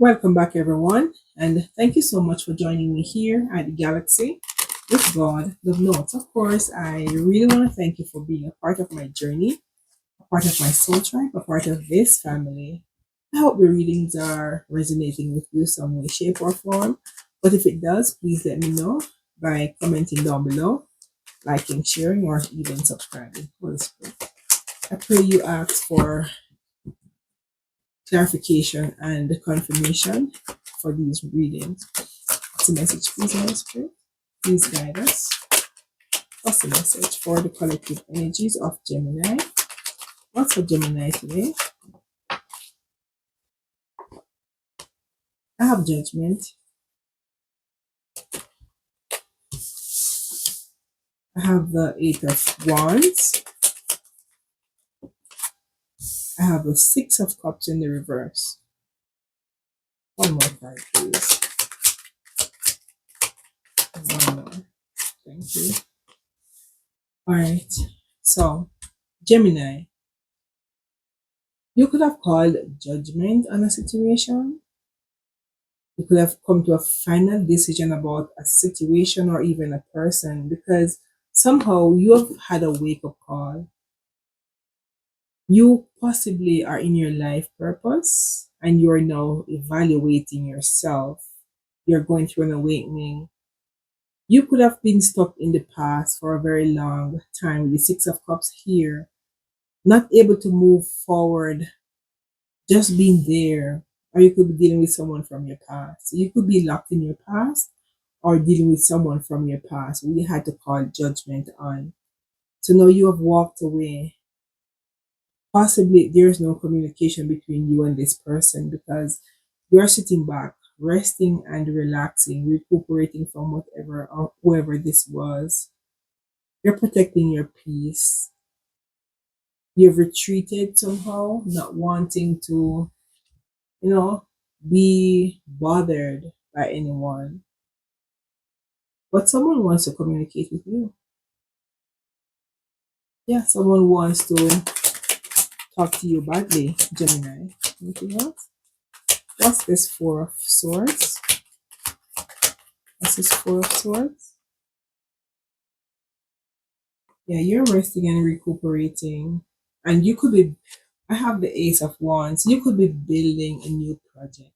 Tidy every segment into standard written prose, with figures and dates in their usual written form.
Welcome back, everyone, and thank you so much for joining me here at the Galaxy with God, Love Notes. Of course, I really want to thank you for being a part of my journey, a part of my soul tribe, a part of this family. I hope the readings are resonating with you some way, shape, or form. But if it does, please let me know by commenting down below, liking, sharing, or even subscribing. Holy Spirit. I pray you ask for clarification and confirmation for these readings. What's the message, please, Holy Spirit? Please guide us. What's the message for the collective energies of Gemini? What's for Gemini today? I have Judgment. I have the Eight of Wands. I have the Six of Cups in the reverse. One more card, please. One more. Thank you. All right. So, Gemini, you could have called judgment on a situation. You could have come to a final decision about a situation or even a person because somehow you have had a wake up call. You possibly are in your life purpose and you're now evaluating yourself. You're going through an awakening. You could have been stuck in the past for a very long time with the Six of Cups here, not able to move forward, just being there. Or you could be dealing with someone from your past. So you could be locked in your past or dealing with someone from your past we had to call judgment on. So now you have walked away. Possibly there's no communication between you and this person because you're sitting back, resting and relaxing, recuperating from whatever or whoever this was. You're protecting your peace. You've retreated somehow, not wanting to, you know, be bothered by anyone. But someone wants to communicate with you. Yeah, someone wants to talk to you badly, Gemini. Anything else? What's this Four of Swords? What's this Four of Swords? Yeah, you're resting and recuperating. And you could be, I have the Ace of Wands. You could be building a new project,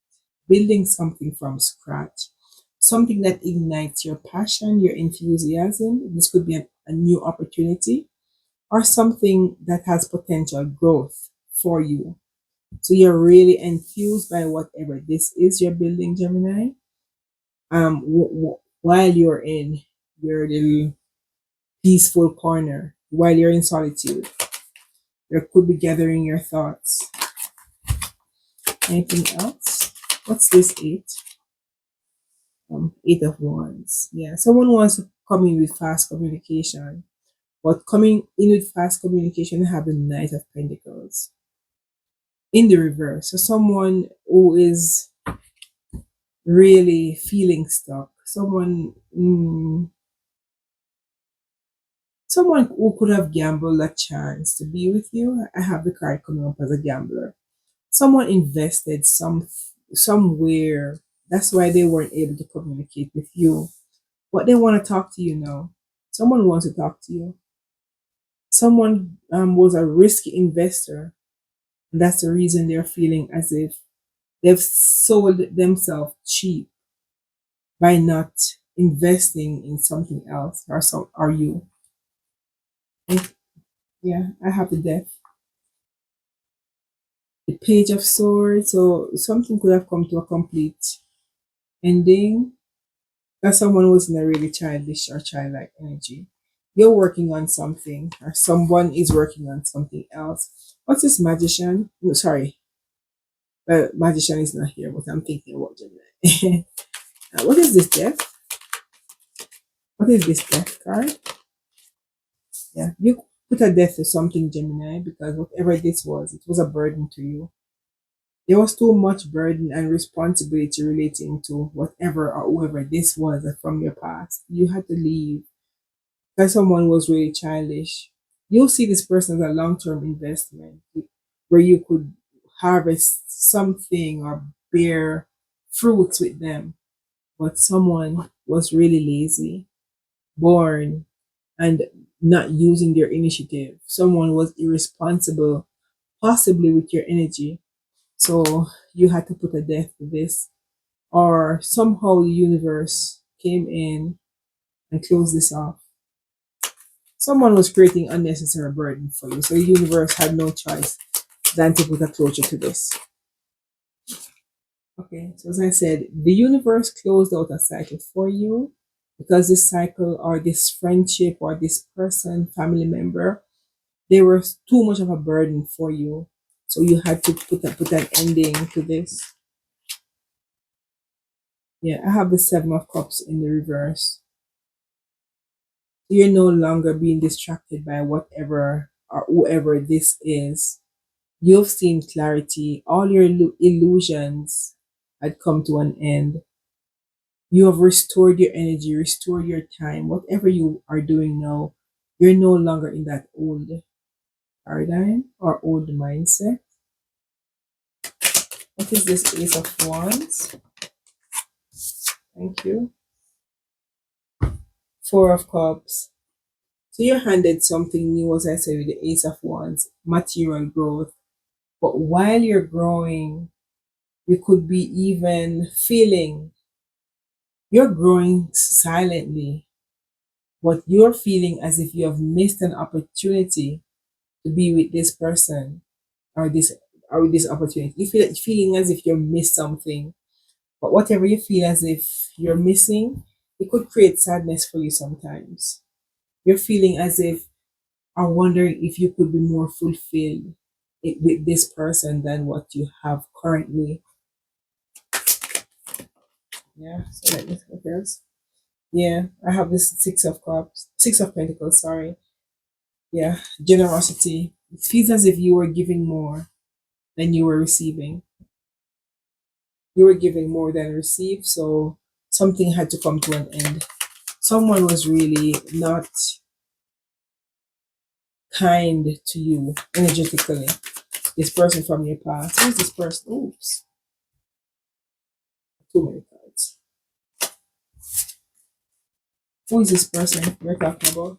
building something from scratch, something that ignites your passion, your enthusiasm. This could be a new opportunity or something that has potential growth for you. So you're really enthused by whatever this is you're building, Gemini. While you're in your little peaceful corner, while you're in solitude, you could be gathering your thoughts. Anything else? What's this eight? Eight of Wands. Yeah, someone wants to come in with fast communication, but coming in with fast communication have the Knight of Pentacles in the reverse. So someone who is really feeling stuck. Someone who could have gambled a chance to be with you. I have the card coming up as a gambler. Someone invested somewhere. That's why they weren't able to communicate with you. But they want to talk to you now. Someone wants to talk to you. Someone was a risky investor. And that's the reason they're feeling as if they've sold themselves cheap by not investing in something else or some are you. And yeah, I have the death. The Page of Swords. So something could have come to a complete ending. That someone was in a really childish or childlike energy. You're working on something, or someone is working on something else. What's this magician? No, sorry, magician is not here, but I'm thinking about Gemini. What is this death? What is this death card? Yeah, you put a death to something, Gemini, because whatever this was, it was a burden to you. There was too much burden and responsibility relating to whatever or whoever this was from your past. You had to leave because someone was really childish. You'll see this person as a long term investment where you could harvest something or bear fruits with them, but someone was really lazy, born, and not using their initiative. Someone was irresponsible, possibly with your energy. So you had to put a death to this, or somehow the universe came in and closed this off. Someone was creating unnecessary burden for you, so the universe had no choice than to put a closure to this. Okay, so as I said, the universe closed out a cycle for you because this cycle or this friendship or this person, family member, they were too much of a burden for you. So you had to put an ending to this. Yeah, I have the Seven of Cups in the reverse. You're no longer being distracted by whatever or whoever this is. You've seen clarity. All your illusions had come to an end. You have restored your energy, restored your time. Whatever you are doing now, you're no longer in that old paradigm or old mindset. What is this Ace of Wands? Thank you. Four of Cups. So you're handed something new, as I said, with the Ace of Wands, material growth. But while you're growing, you could be even feeling you're growing silently, but you're feeling as if you have missed an opportunity to be with this person or this opportunity. You feel feeling as if you missed something. But whatever you feel as if you're missing, it could create sadness for you sometimes. You're feeling as if are wondering if you could be more fulfilled with this person than what you have currently. Yeah, so let me look else. Yeah, I have this Six of Cups, Six of Pentacles, sorry. Yeah, generosity. It feels as if you were giving more than you were receiving. You were giving more than received, so something had to come to an end. Someone was really not kind to you energetically. This person from your past. Who's this person? Oops, too many cards. Who is this person we're talking about?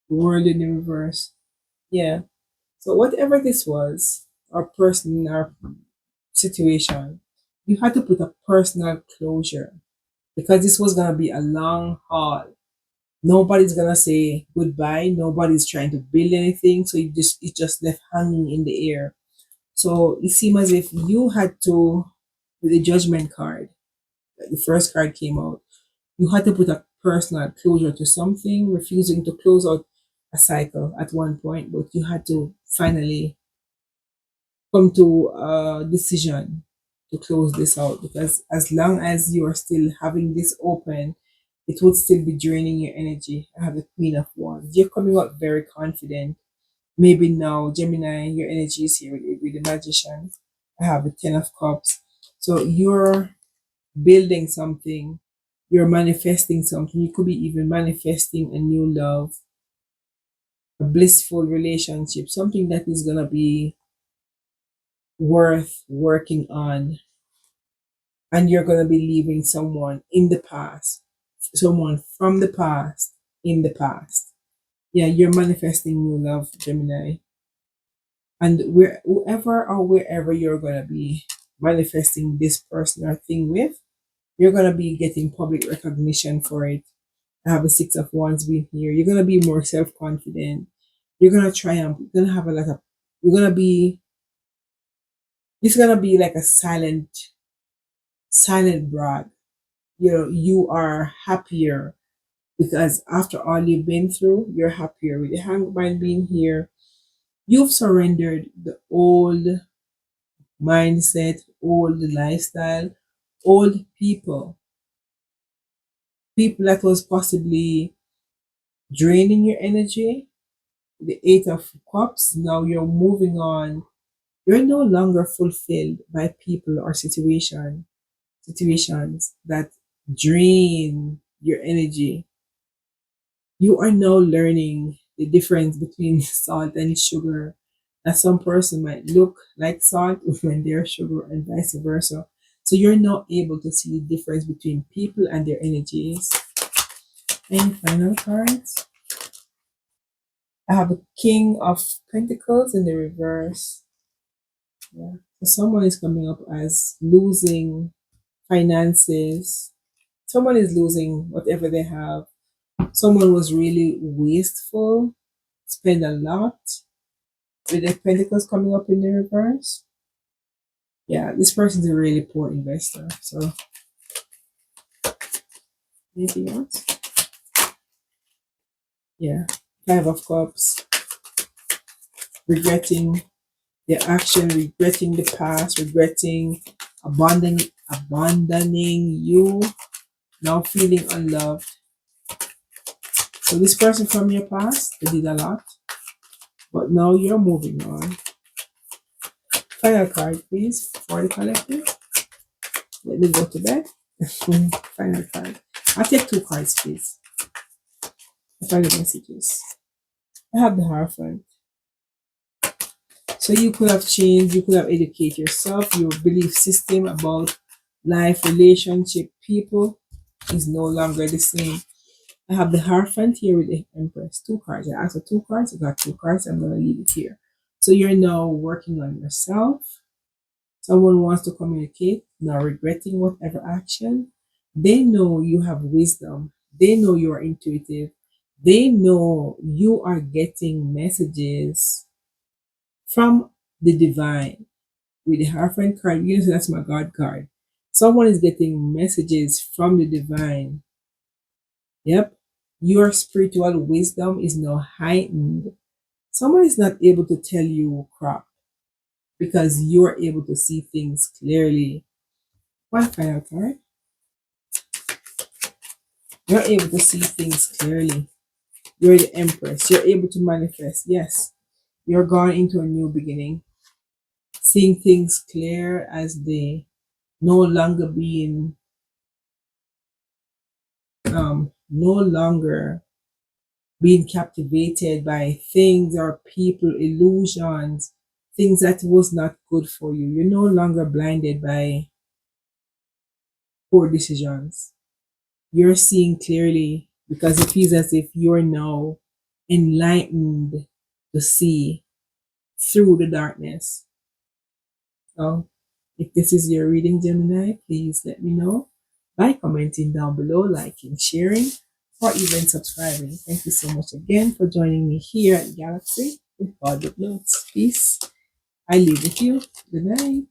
The world in the reverse. Yeah. So whatever this was, or person or situation, you had to put a personal closure because this was gonna be a long haul. Nobody's gonna say goodbye. Nobody's trying to build anything. So it just left hanging in the air. So it seemed as if you had to, with the judgment card, the first card came out. You had to put a personal closure to something, refusing to close out a cycle at one point, but you had to finally come to a decision to close this out because as long as you are still having this open, it would still be draining your energy. I have the Queen of Wands. You're coming out very confident. Maybe now, Gemini, your energy is here with the Magician. I have the Ten of Cups. So you're building something, you're manifesting something. You could be even manifesting a new love, a blissful relationship, something that is going to be worth working on. And you're going to be leaving someone in the past, someone from the past in the past. Yeah, you're manifesting new love, Gemini. And whoever or wherever you're going to be manifesting this person or thing with, you're going to be getting public recognition for it. I have a Six of Wands being here. You're gonna be more self-confident. You're gonna triumph. You're gonna have a lot of. You're gonna be. It's gonna be like a silent brag. You know, you are happier because after all you've been through, you're happier with the hangman being here. You've surrendered the old mindset, old lifestyle, old people that was possibly draining your energy. The Eight of Cups. Now you're moving on. You're no longer fulfilled by people or situations that drain your energy. You are now learning the difference between salt and sugar that some person might look like salt when they're sugar and vice versa. So you're not able to see the difference between people and their energies. Any final cards? I have a King of Pentacles in the reverse. Yeah. So someone is coming up as losing finances. Someone is losing whatever they have. Someone was really wasteful, spend a lot. With the Pentacles coming up in the reverse. Yeah, this person's a really poor investor. So anything else? Yeah. Five of Cups. Regretting their action, regretting the past, regretting abandoning you, now feeling unloved. So this person from your past, they did a lot, but now you're moving on. Final card, please, for the collective. Let me go to bed. Final card. I'll take two cards, please. The final messages. I have the Hierophant. So you could have changed, you could have educated yourself, your belief system about life, relationship, people is no longer the same. I have the Hierophant here with the Empress. Two cards. I asked for two cards. I got two cards. I'm going to leave it here. So you're now working on yourself. Someone wants to communicate, now regretting whatever action. They know you have wisdom. They know you are intuitive. They know you are getting messages from the divine. With the Hierophant card, you know, that's my God card. Someone is getting messages from the divine. Yep. Your spiritual wisdom is now heightened. Someone is not able to tell you crap because you're able to see things clearly. One final card. You're able to see things clearly. You're the Empress. You're able to manifest. Yes. You're going into a new beginning. Seeing things clear as they no longer being no longer being captivated by things or people, illusions, things that was not good for you. You're no longer blinded by poor decisions. You're seeing clearly because it feels as if you're now enlightened to see through the darkness. So, if this is your reading, Gemini, please let me know by commenting down below, liking, sharing, or even subscribing. Thank you so much again for joining me here at Galaxy with God with Notes. Peace. I leave with you. Good night.